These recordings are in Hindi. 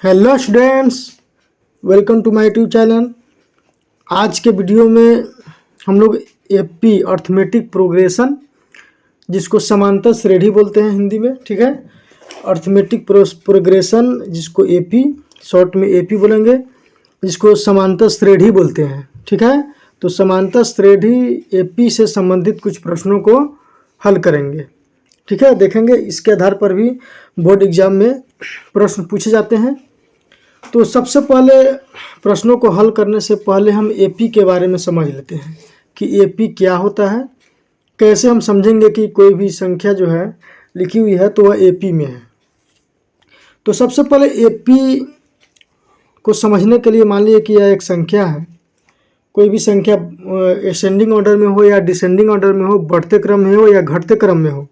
Hello students, welcome to my YouTube channel. आज के वीडियो में हम लोग एपी अर्थमेटिक प्रोग्रेशन, जिसको समांतर श्रेणी बोलते हैं हिंदी में, ठीक है। अर्थमेटिक प्रोग्रेशन जिसको एपी शॉर्ट में एपी बोलेंगे, जिसको समांतर श्रेणी बोलते हैं, ठीक है। तो समांतर श्रेणी एपी से संबंधित कुछ प्रश्नों को हल करेंगे, ठीक है। देखेंगे इसके आधार पर भी बोर्ड एग्जाम में प्रश्न पूछे जाते हैं। तो सबसे पहले प्रश्नों को हल करने से पहले हम एपी के बारे में समझ लेते हैं कि एपी क्या होता है। कैसे हम समझेंगे कि कोई भी संख्या जो है लिखी हुई है तो वह एपी में है। तो सबसे पहले एपी को समझने के लिए मान लीजिए कि यह एक संख्या है। कोई भी संख्या असेंडिंग ऑर्डर में हो या डिसेंडिंग ऑर्डर में हो, बढ़ते क्रम में हो या घटते क्रम में हो,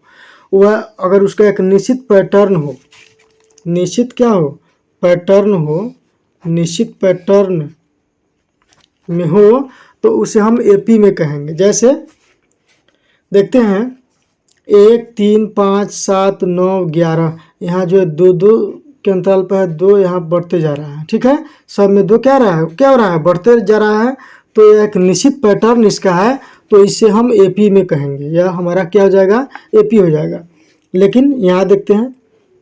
वह अगर उसका एक निश्चित पैटर्न हो, निश्चित क्या हो, पैटर्न हो, निश्चित पैटर्न में हो, तो उसे हम एपी में कहेंगे। जैसे देखते हैं 1, 3, 5, 7, 9, 11, यहाँ जो है 2 के अंतराल पर है, 2 यहाँ बढ़ते जा रहा है, ठीक है। सब में 2 क्या हो रहा है, बढ़ते जा रहा है। तो यह एक निश्चित पैटर्न इसका है, तो इसे हम एपी में कहेंगे। यह हमारा क्या हो जाएगा, एपी हो जाएगा। लेकिन यहाँ देखते हैं,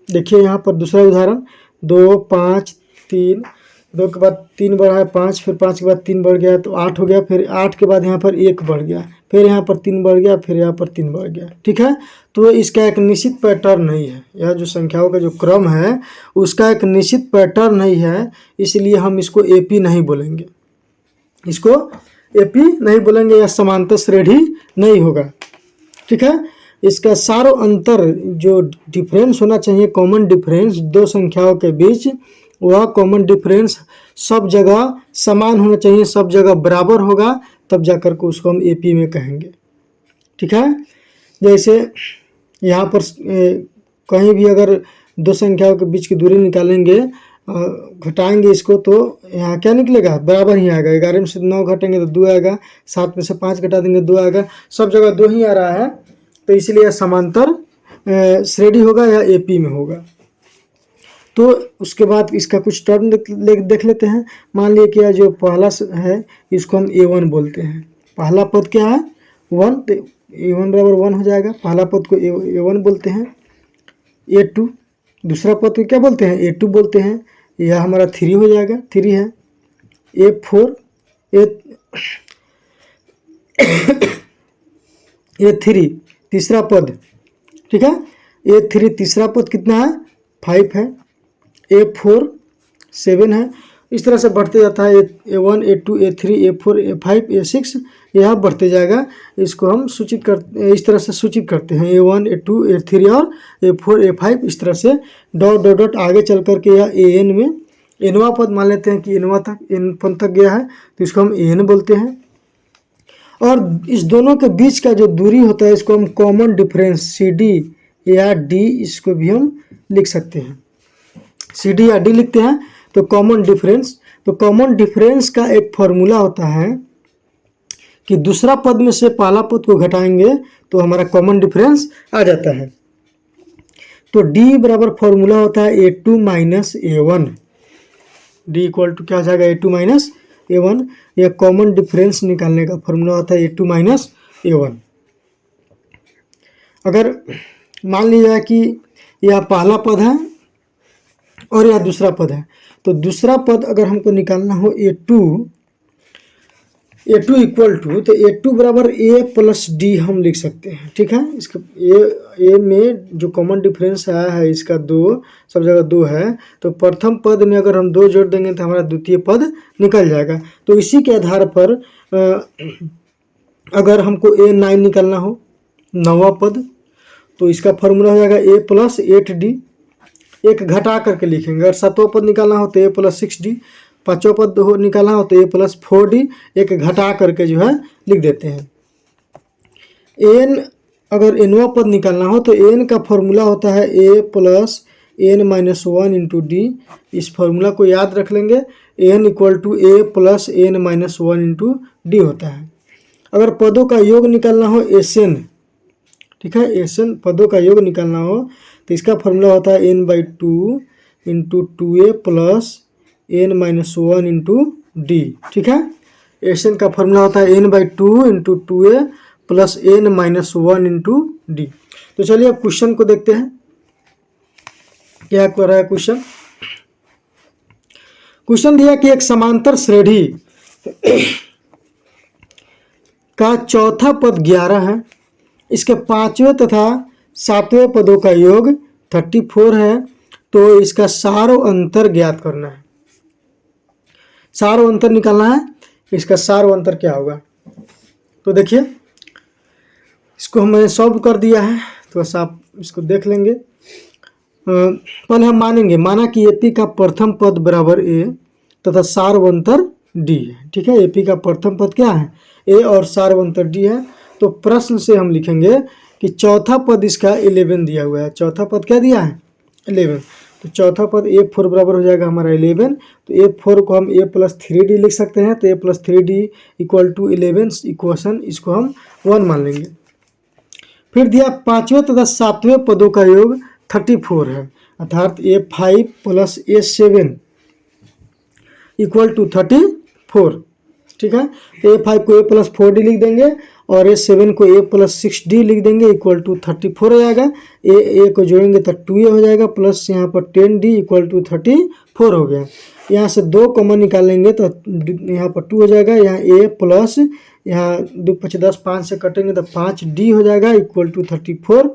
देखिए यहाँ पर दूसरा उदाहरण 2, 5, 3, 2 के बाद 3 बढ़ा है 5, फिर 5 के बाद 3 बढ़ गया तो 8 हो गया, फिर 8 के बाद यहाँ पर 1 बढ़ गया, फिर यहाँ पर 3 बढ़ गया, फिर यहाँ पर 3 बढ़ गया, ठीक है। तो इसका एक निश्चित पैटर्न नहीं है। यह जो संख्याओं का जो क्रम है उसका एक निश्चित पैटर्न नहीं है, इसलिए हम इसको एपी नहीं बोलेंगे, इसको एपी नहीं बोलेंगे, या समांतर श्रेणी नहीं होगा, ठीक है। इसका सारो अंतर जो डिफरेंस होना चाहिए, कॉमन डिफरेंस दो संख्याओं के बीच, वह कॉमन डिफरेंस सब जगह समान होना चाहिए, सब जगह बराबर होगा, तब जाकर के उसको हम एपी में कहेंगे, ठीक है। जैसे यहाँ पर कहीं भी अगर दो संख्याओं के बीच की दूरी निकालेंगे, घटाएंगे इसको, तो यहाँ क्या निकलेगा, बराबर ही आएगा। 11 में से 9 घटेंगे तो 2 आएगा, 7 में से 5 घटा देंगे 2 आएगा, सब जगह 2 ही आ रहा है, तो इसलिए समांतर श्रेणी होगा या एपी में होगा। तो उसके बाद इसका कुछ टर्म देख लेते हैं। मान लीजिए कि जो पहला है इसको हम a1 बोलते हैं। पहला पद क्या है, 1, तो a1 बराबर 1 हो जाएगा। पहला पद को a1 बोलते हैं। a2 दूसरा पद को क्या बोलते हैं, a2 बोलते हैं। यह हमारा 3 हो जाएगा, 3 है। a4 a3 तीसरा पद, ठीक है। a3 तीसरा पद कितना है, 5 है। a4 7 है। इस तरह से बढ़ते जाता है, a1 a2 a3 a4 a5 a6, यह बढ़ते जाएगा। इसको हम सूचित कर इस तरह से सूचित करते हैं, a1 a2 a3 और a4 a5, इस तरह से डॉट डॉट डॉट आगे चल करके यह an में nवां पद मान लेते हैं कि n पद तक गया है, तो इसको हम an बोलते हैं। और इस दोनों के बीच का जो दूरी होता है इसको हम कॉमन डिफरेंस CD या D, इसको भी हम लिख सकते हैं, CD या D लिखते हैं। तो कॉमन डिफरेंस, तो कॉमन डिफरेंस का एक फॉर्मूला होता है कि दूसरा पद में से पहला पद को घटाएंगे तो हमारा कॉमन डिफरेंस आ जाता है। तो D बराबर फॉर्मूला होता है a2 minus a1। D equal to क्या हो जाएगा, a2 माइनस a1। यह कॉमन डिफरेंस निकालने का फॉर्मूला होता है a2 माइनस a1। अगर मान लिया कि यह पहला पद है और यह दूसरा पद है, तो दूसरा पद अगर हमको निकालना हो a2 इक्वल टू, तो a2 बराबर a प्लस d हम लिख सकते हैं, ठीक है। इसका a में जो कॉमन डिफरेंस आया है इसका 2, सब जगह 2 है, तो प्रथम पद में अगर हम 2 जोड़ देंगे तो हमारा द्वितीय पद निकल जाएगा। तो इसी के आधार पर अगर हमको a9 निकालना हो, 9वां पद, तो इसका फॉर्मूला हो जाएगा a प्लस 8d। एक घटा करके लिखेंगे। अगर 7वां पद निकालना हो तो a प्लस 6d, 5वां पद निकालना हो तो a प्लस 4d, एक घटा करके जो है लिख देते हैं। n अगर nवां पद निकालना हो तो n का फॉर्मूला होता है a plus n minus 1 into D. इस फॉर्मूला को याद रख लेंगे, n equal to a plus n minus 1 into D होता है। अगर पदों का योग निकालना हो Sn, ठीक है, Sn पदों का योग निकालना हो तो इसका फॉर्मूला होता है n/2 into 2a plus n-1 into D. ठीक है, एस एन का फॉर्मूला होता है n/2 into 2a plus n-1 into D. तो चलिए अब क्वेश्चन को देखते हैं क्या कर रहा है क्वेश्चन। क्वेश्चन दिया कि एक समांतर श्रेणी का चौथा पद 11 है, इसके पांचवें तथा सातवें पदों का योग 34 है, तो इसका सारो अंतर ज्ञात करना है। सारो अंतर निकालना है, इसका सारो अंतर क्या होगा। तो देखिए इसको हमने सॉल्व कर दिया है, थोड़ा सा आप इसको देख लेंगे। पहले हम माना कि एपी का प्रथम पद बराबर ए तथा सार्वंतर डी है। ठीक है, एपी का प्रथम पद क्या है, ए, और सार्वंतर डी है। तो प्रश्न से हम लिखेंगे कि चौथा पद इसका 11 दिया हुआ है। चौथा पद क्या दिया है, 11। तो चौथा पद A4 बराबर हो जाएगा हमारा 11। तो A4 को हम A+3D लिख सकते हैं। तो A+3D इक्वल टू 11 इक्वेशन, इसको हम 1 मान लेंगे। फिर दिया पांचवें तथा सातवें पदों का योग 34 है, अर्थात A5 plus A7 equal to 34। ठीक है, तो A5 को A+4D लिख देंगे और A7 को A+6D लिख देंगे इक्वल टू 34 हो जाएगा। ए को जोड़ेंगे तो 2A हो जाएगा प्लस यहाँ पर 10D इक्वल टू 34 हो गया। यहाँ से 2 कॉमन निकालेंगे तो यहाँ पर 2 हो जाएगा। यहाँ A प्लस यहाँ 2 5 10 5 से कटेंगे तो 5D हो जाएगा equal to 34।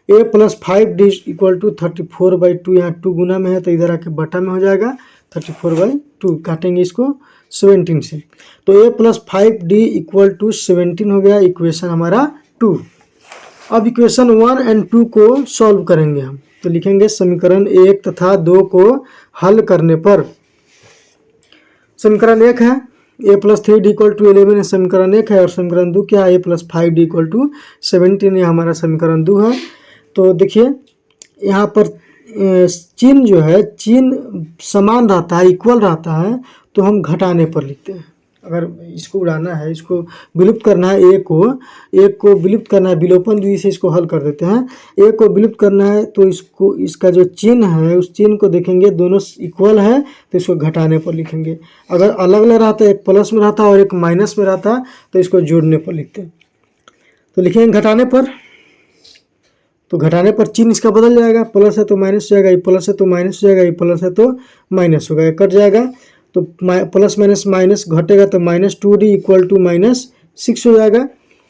A plus 5D equal to 34/2, यहाँ 2 गुना में है तो इधर आके बटा में हो जाएगा 34/2। काटेंगे इसको 17 से, तो A plus 5D equal to 17 हो गया, इक्वेशन हमारा 2। अब इक्वेशन 1 और 2 को सॉल्व करेंगे हम। तो लिखेंगे समीकरण 1 तथा 2 को हल करने पर, समीकरण 1 है A+3D इक्वल टू 11 है, समीकरण 1 है, और समीकरण 2 क्या है, A+5D इक्वल टू 17, ये हमारा समीकरण 2 है। तो देखिए यहाँ पर चिन्ह जो है, चिन्ह समान रहता है, इक्वल रहता है, तो हम घटाने पर लिखते हैं। अगर इसको उड़ाना है, इसको विलुप्त करना है, एक को विलुप्त करना है, विलोपन विधि से इसको हल कर देते हैं। एक को विलुप्त करना है तो इसको, इसका जो चिन्ह है उस चिन्ह को देखेंगे, दोनों इक्वल है तो इसको घटाने पर लिखेंगे। अगर अलग अलग रहता है, एक प्लस में रहता और एक माइनस में रहता, तो इसको जोड़ने पर लिखते हैं। तो लिखेंगे घटाने पर, तो घटाने पर चिन्ह इसका बदल जाएगा, प्लस है तो माइनस हो जाएगा, ये प्लस है तो माइनस हो जाएगा, ये प्लस है तो माइनस होगा, ये कट जाएगा। तो प्लस माइनस माइनस घटेगा तो -2D इक्वल टू -6 हो जाएगा।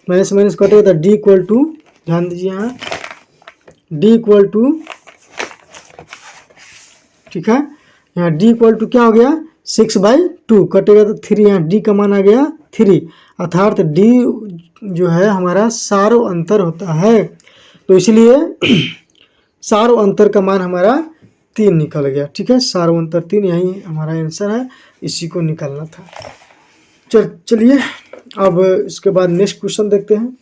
माइनस माइनस घटेगा तो D इक्वल टू, ध्यान दीजिए यहाँ D इक्वल टू, ठीक है, यहाँ D इक्वल टू क्या हो गया 6/2, कटेगा तो 3, यहाँ D का मान आ गया 3, अर्थात D जो है हमारा सारो अंतर होता है। तो इसलिए सारो अंतर का मान हमारा 3 निकल गया। ठीक है, सारो अंतर 3, यही हमारा आंसर है, इसी को निकालना था। चलिए अब इसके बाद नेक्स्ट क्वेश्चन देखते हैं।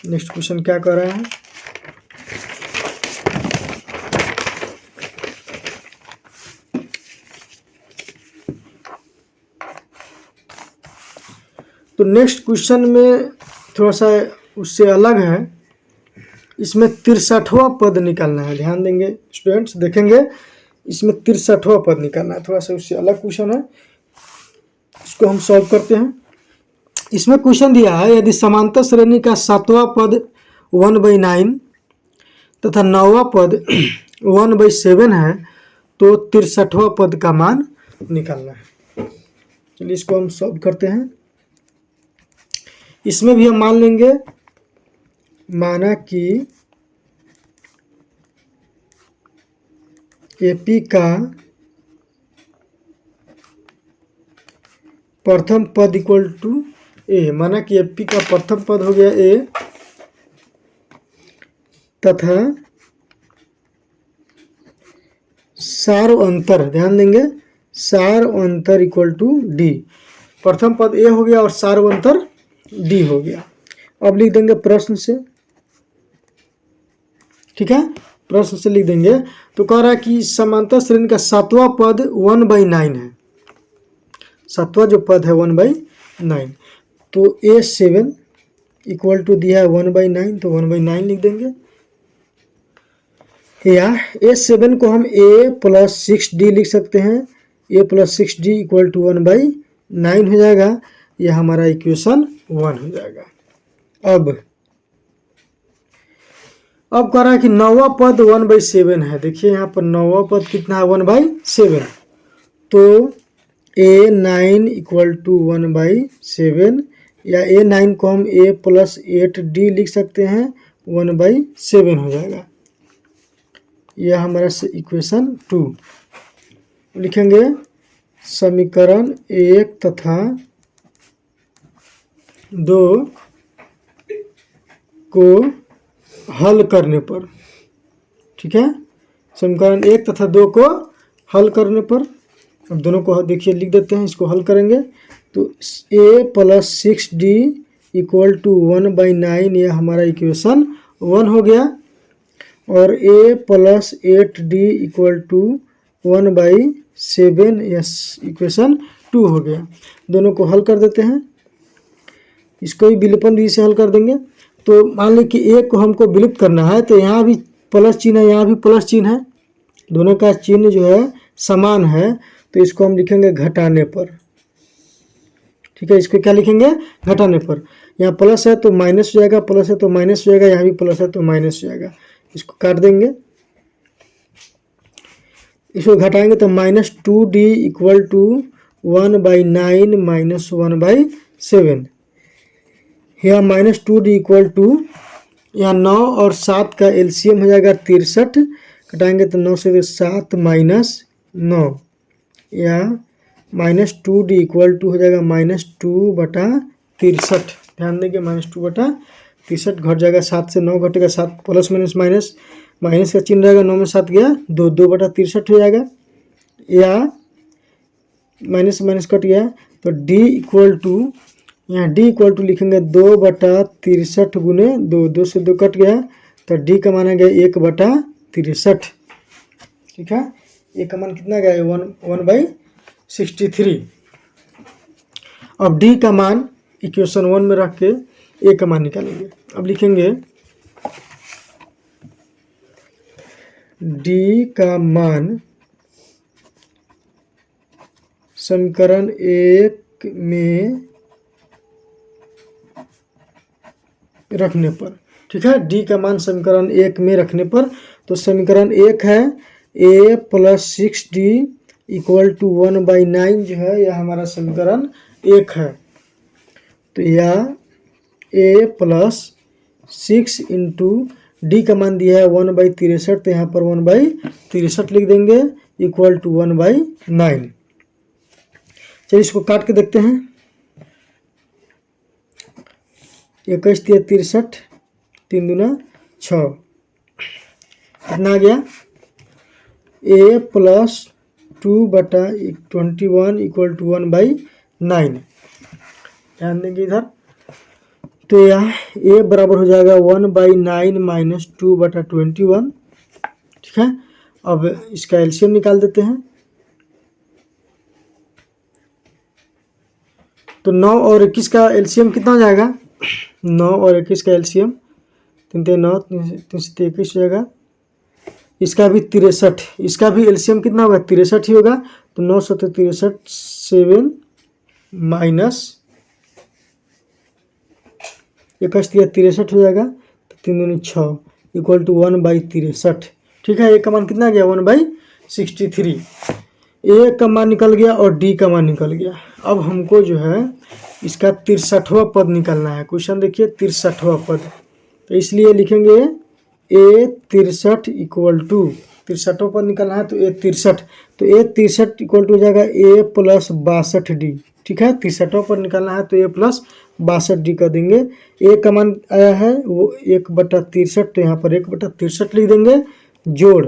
नेक्स्ट क्वेश्चन क्या कर रहा है, तो नेक्स्ट क्वेश्चन में थोड़ा सा उससे अलग है, इसमें 63वां पद निकालना है। ध्यान देंगे स्टूडेंट्स, देखेंगे इसमें 63वां पद निकालना है, थोड़ा सा उससे अलग क्वेश्चन है, इसको हम सॉल्व करते हैं। इसमें क्वेश्चन दिया है, यदि समांतर श्रेणी का 7वां पद 1/9 तथा 9वां पद 1/7 है, तो 63वां पद का मान निकालना है। चलिए इसको हम सॉल्व करते हैं। इसमें भी हम मान लेंगे, माना कि एपी का प्रथम पद इक्वल टू ए, माना कि एपी का प्रथम पद हो गया ए तथा सारो अंतर, ध्यान देंगे सारो अंतर इक्वल टू डी। प्रथम पद ए हो गया और सारो अंतर डी हो गया। अब लिख देंगे प्रश्न से, ठीक है, प्रश्न से लिख देंगे। तो कह रहा है कि समांतर श्रेणी का 7वां पद 1/9 है, 7वां जो पद है 1/9, तो A7 इक्वल टू दिया है 1/9, तो 1/9 लिख देंगे। या A7 को हम A+6D लिख सकते हैं। A+6D इक्वल टू 1/9 हो जाएगा। यह हमारा इक्वेशन 1 हो जाएगा। अब कह रहा है कि नौवां पद 1/7 है। देखिए यहाँ पर नौवां पद कितना है, 1/7। तो A9 इक्वल टू 1/7 या A9 को हम A+8D लिख सकते हैं, 1/7 हो जाएगा। यह हमारा इक्वेशन 2 लिखेंगे। समीकरण 1 तथा 2 को हल करने पर, ठीक है, समीकरण 1 तथा 2 को हल करने पर, अब दोनों को देखिए लिख देते हैं, इसको हल करेंगे तो A+6D इक्वल टू 1/9 यह हमारा इक्वेशन 1 हो गया। और A+8D इक्वल टू 1/7 यह इक्वेशन 2 हो गया। दोनों को हल कर देते हैं, इसको भी विलोपन विधि से हल कर देंगे। तो मान ली कि एक को हमको विलुप्त करना है, तो यहाँ भी प्लस चिन्ह है, यहाँ भी प्लस चिन्ह है, दोनों का चिन्ह जो है समान है, तो इसको हम लिखेंगे घटाने पर, ठीक है। इसको क्या लिखेंगे, घटाने पर। यहाँ प्लस है तो माइनस हो जाएगा, प्लस है तो माइनस हो जाएगा, यहाँ भी प्लस है तो माइनस हो जाएगा। इसको काट देंगे, इसको घटाएंगे तो -2D इक्वल टू 1/9 माइनस 1/7। यहाँ -2D इक्वल टू, यहाँ 9 और 7 का एलसीएम हो जाएगा 63, घटाएंगे तो 9 से 7 माइनस 9, या -2D इक्वल टू हो जाएगा -2/63। ध्यान देंगे, -2/63 घट जाएगा, 7 से 9 घटेगा, 7 प्लस माइनस माइनस, माइनस का चिन्ह रहेगा, 9 में 7 गया 2, 2/63 हो जाएगा, या माइनस माइनस कट गया तो D इक्वल टू, यहाँ D इक्वल टू लिखेंगे 2/63 गुने 2, 2 से 2 कट गया तो D का मान आ गया 1/63, ठीक है। A का मान कितना गया, 1/63। अब D का मान इक्वेशन 1 में रख के A का मान निकालेंगे। अब लिखेंगे D का मान समीकरण 1 में रखने पर, ठीक है। D का मान समीकरण 1 में रखने पर, तो समीकरण 1 है A+6D इक्वल टू 1/9 जो है यह हमारा समीकरण 1 है। तो यह A+6 इंटू D का मान दिया है 1/63, तो यहाँ पर 1/63 लिख देंगे इक्वल टू 1/9। चलिए इसको काट के देखते हैं। 21 × 63, 3 दूना 6, कितना आ गया, A+2/21 इक्वल टू 1/9। ध्यान देंगे इधर, तो यह A बराबर हो जाएगा 1/9 माइनस 2/21, ठीक है। अब इसका एलसीएम निकाल देते हैं, तो 9 और 21 का एलसीएम कितना हो जाएगा, 9 और 21 का एलसीएम 3 × 9 3 से 21 हो जाएगा। इसका भी 63, इसका भी एलसीएम कितना होगा, 63 ही होगा। तो 9 7 63 7 माइनस 21 63 हो जाएगा, तो 3 दूनी 6 इक्वल टू 1/63, ठीक है। A का मान कितना गया, 1/63। A का मान निकल गया और D का मान निकल गया। अब हमको जो है इसका 63वां पद निकालना है। क्वेश्चन देखिए 63वां पद, तो इसलिए लिखेंगे A63 इक्वल टू, 63वां पद निकालना है तो A63, तो A63 इक्वल टू हो जाएगा A+62D, ठीक है। 63वां पद निकालना है तो A+62D कर देंगे। A का मान आया है वो 1/63, तो यहाँ पर 1/63 लिख देंगे, जोड़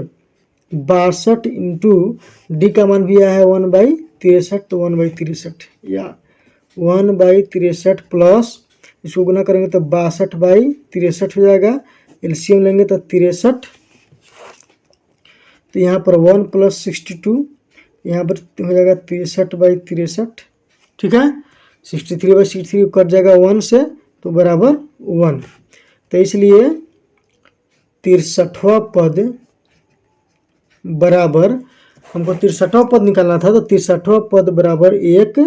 62 इंटू D का मान भी आया है 1/63, तो 1/63 या 1/63 प्लस इसको गुना करेंगे तो 62/63 हो जाएगा। एलसीएम लेंगे तो 63, तो यहाँ पर 1 + 62, यहाँ पर हो जाएगा 63/63, ठीक है। 63/63 कट जाएगा 1 से, तो बराबर 1। तो इसलिए 63वां पद बराबर, हमको 63वां पद निकालना था, तो 63वां पद बराबर 1,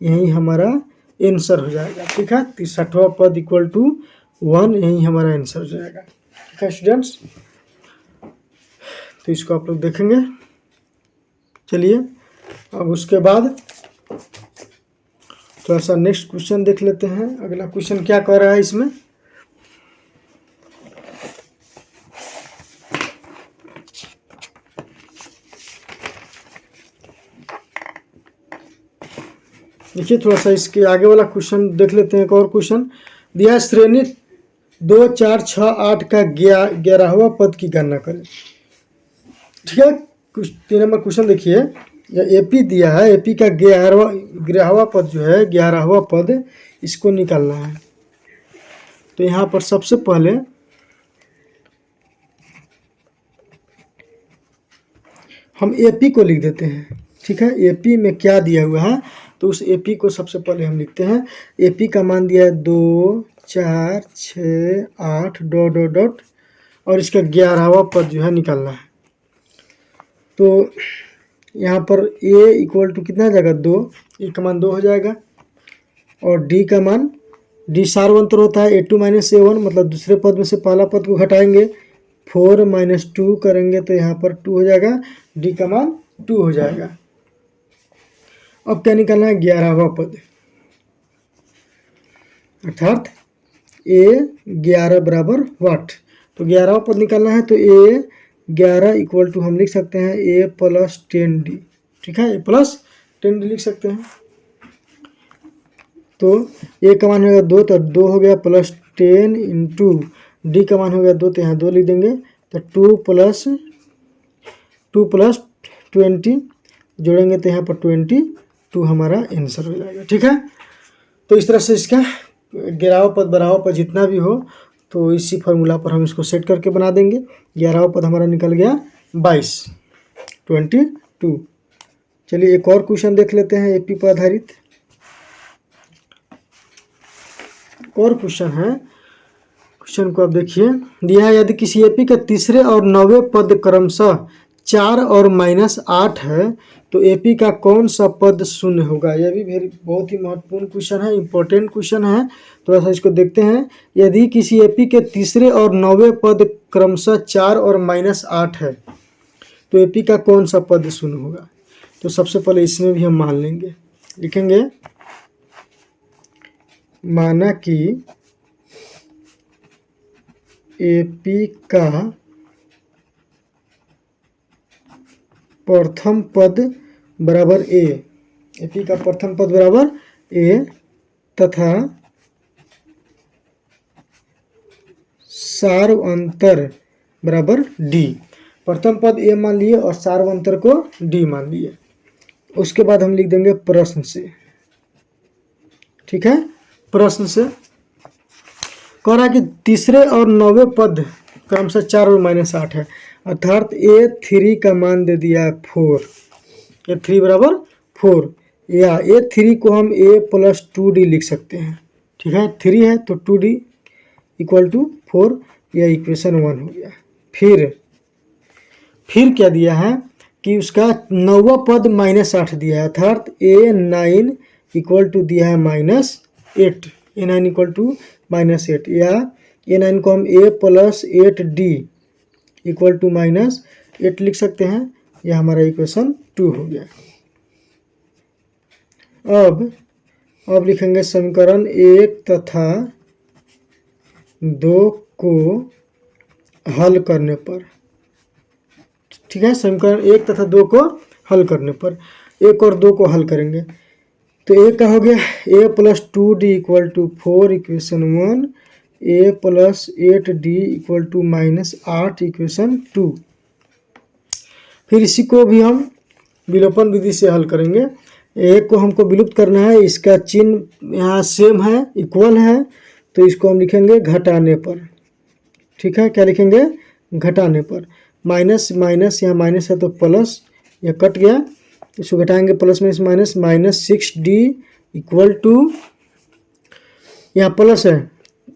यही हमारा आंसर हो जाएगा। ठीक है, 63वां पद इक्वल टू 1, यही हमारा आंसर हो जाएगा। ठीक है स्टूडेंट्स, तो इसको आप लोग देखेंगे। चलिए अब उसके बाद थोड़ा सा नेक्स्ट क्वेश्चन देख लेते हैं। अगला क्वेश्चन क्या कह रहा है इसमें, देखिए थोड़ा सा इसके आगे वाला क्वेश्चन देख लेते हैं। एक और क्वेश्चन दिया है, श्रेणी 2, 4, 6, 8 का 11वां पद की गणना करें। ठीक है, 3 नंबर क्वेश्चन देखिए, यह एपी दिया है, एपी का 11वां पद जो है, 11वां पद, इसको निकालना है। तो यहाँ पर सबसे पहले हम एपी को लिख देते हैं। ठीक है, एपी में क्या दिया हुआ है, तो उस एपी को सबसे पहले हम लिखते हैं। एपी का मान दिया है 2, 4, 6, 8 डॉट डॉट डॉट, और इसका 11वां पद जो है निकालना है। तो यहाँ पर ए इक्वल टू कितना हो जाएगा, 2, ए का मान 2 हो जाएगा, और डी का मान, डी सार्वंतर होता है A2 - A1, मतलब दूसरे पद में से पहला पद को घटाएंगे, 4 - 2 करेंगे तो यहाँ पर 2 हो जाएगा, डी का मान 2 हो जाएगा। अब क्या निकालना है, 11वां पद, अर्थात ए 11 बराबर वाट। तो 11वां पद निकालना है, तो ए 11 इक्वल टू हम लिख सकते हैं ए प्लस 10D। ठीक है, ए प्लस 10D लिख सकते हैं। तो ए का मान हो गया 2, तो 2 हो गया प्लस 10 इंटू डी का मान हो गया 2, तो यहाँ 2 लिख देंगे, तो 2 प्लस 20 जोड़ेंगे तो यहाँ पर 22 हमारा आंसर हो जाएगा। ठीक है, तो इस तरह से इसका 11वां पद 12वां पद जितना भी हो, तो इसी फार्मूला पर हम इसको सेट करके बना देंगे। 11वां पद हमारा निकल गया 22। चलिए एक और क्वेश्चन देख लेते हैं एपी पर आधारित। और क्वेश्चन है, क्वेश्चन को आप देखिए, दिया है यदि किसी एपी का तीसरे और 9वें पद क्रमशः 4 और -8 है, तो एपी का कौन सा पद शून्य होगा। यह भी बहुत ही महत्वपूर्ण क्वेश्चन है, इंपॉर्टेंट क्वेश्चन है। थोड़ा सा इसको देखते हैं। यदि किसी एपी के तीसरे और 9वें पद क्रमशः 4 और -8 है, तो एपी का कौन सा पद शून्य होगा। तो सबसे पहले इसमें भी हम मान लेंगे, लिखेंगे माना कि एपी का प्रथम पद बराबर ए, एपी का प्रथम पद बराबर ए तथा सार्वंतर बराबर डी। प्रथम पद ए मान लिए और सार्वंतर को डी मान लिए। उसके बाद हम लिख देंगे प्रश्न से। ठीक है, प्रश्न से कह रहा है कि तीसरे और 9वें पद क्रमशः 4 और -8 है, अर्थात A3 का मान दे दिया है 4, A3 बराबर 4, या A3 को हम A + 2D लिख सकते हैं। ठीक है, 3 है तो 2D इक्वल टू 4, यह इक्वेशन 1 हो गया। फिर क्या दिया है कि उसका 9वां पद -8 दिया है, अर्थात A9 इक्वल टू दिया है -8, A9 इक्वल टू -8, या A9 को हम A + 8D इक्वल टू -8 लिख सकते हैं। यह हमारा इक्वेशन 2 हो गया। अब लिखेंगे समीकरण 1 तथा 2 को हल करने पर। ठीक है, समीकरण 1 तथा 2 को हल करने पर 1 और 2 को हल करेंगे तो 1 का हो गया A + 2D equal to 4 equation 1, A + 8D equal to -8 equation 2। फिर इसी को भी हम विलोपन विधि से हल करेंगे। एक को हमको विलुप्त करना है, इसका चिन्ह यहाँ सेम है, इक्वल है, तो इसको हम लिखेंगे घटाने पर। ठीक है, क्या लिखेंगे, घटाने पर। माइनस माइनस, यहाँ माइनस है तो प्लस, यह कट गया, इसको घटाएंगे प्लस में -6D इक्वल टू, यहाँ प्लस है,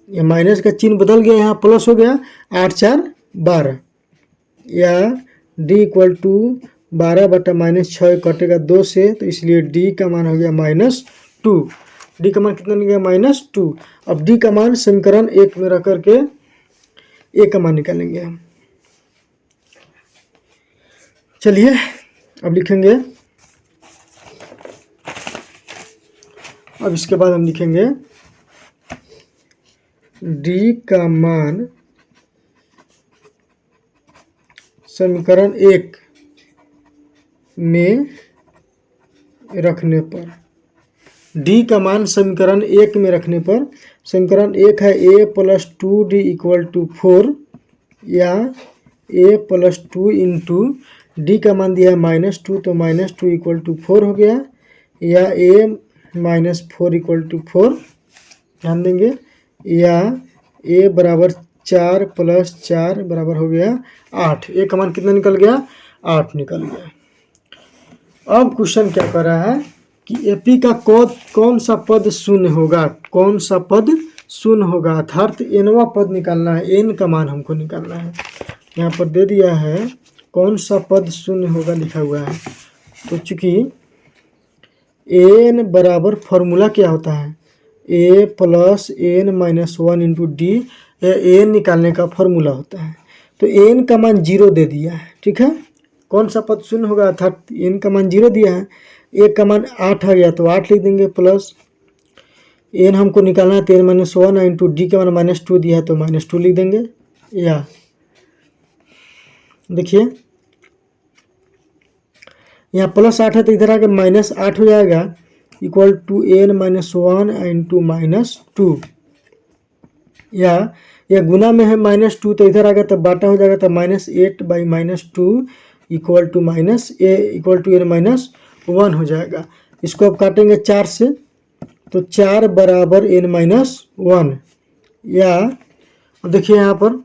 यह माइनस का चिन्ह बदल गया, यहाँ प्लस हो गया, 8 × 4 = 12, या डी इक्वल टू 12/-6 कटेगा 2 से, तो इसलिए डी का मान हो गया -2। डी का मान कितना निकलेगा -2। अब डी का मान समीकरण 1 में रख करके ए का मान निकालेंगे हम। चलिए अब लिखेंगे, अब इसके बाद हम लिखेंगे डी का मान समीकरण 1 में रखने पर, डी का मान समीकरण 1 में रखने पर, समीकरण 1 है a + 2d = 4 या a + 2 इंटू डी का मान दिया है -2, तो -2 = 4 हो गया, या a - 4 = 4 ध्यान देंगे, या a बराबर 4 + 4 बराबर हो गया 8। a का मान कितना निकल गया 8 निकल गया। अब क्वेश्चन क्या कर रहा है कि एपी का कौन सा पद शून्य होगा, कौन सा पद शून्य होगा, अर्थात एनवा पद निकालना है, एन का मान हमको निकालना है। यहाँ पर दे दिया है कौन सा पद शून्य होगा लिखा हुआ है। तो चूंकि एन बराबर फॉर्मूला क्या होता है, a + n - 1 into D, N निकालने का फॉर्मूला होता है। तो एन का मान 0 दे दिया है, ठीक है। कौन सा पद शून्य होगा, अर्थात एन का मान 0 दिया है, ए का मान 8 आ गया तो 8 लिख देंगे, प्लस एन हमको निकालना है 10 - 1 इंटू डी का मान -2 दिया है तो -2 लिख देंगे। या देखिए यहाँ +8 है तो इधर आके -8 हो जाएगा, इक्वल टू n - 1 इंटू -2, या यह गुना में है -2 तो इधर आ गया तो बाटा हो जाएगा, तो -8/-2 इक्वल टू n - 1 हो जाएगा। इसको अब काटेंगे 4 से, तो 4 बराबर n - 1, या देखिए यहाँ पर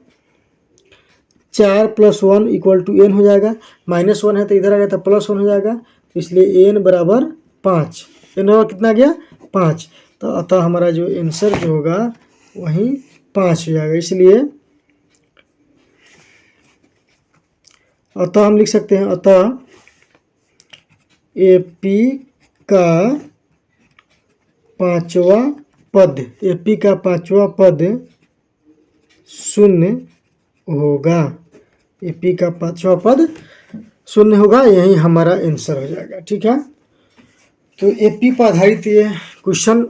4 + 1 इक्वल टू n हो जाएगा, -1 है तो इधर आ गया तो +1 हो जाएगा, इसलिए n बराबर 5। n बराबर कितना गया 5, तो अतः हमारा जो आंसर जो होगा वही 5 हो जाएगा। इसलिए अतः हम लिख सकते हैं, अतः एपी का पांचवा पद, एपी का पांचवा पद शून्य होगा, एपी का पांचवा पद शून्य होगा, यही हमारा आंसर हो जाएगा, ठीक है। तो एपी पर आधारित ये क्वेश्चन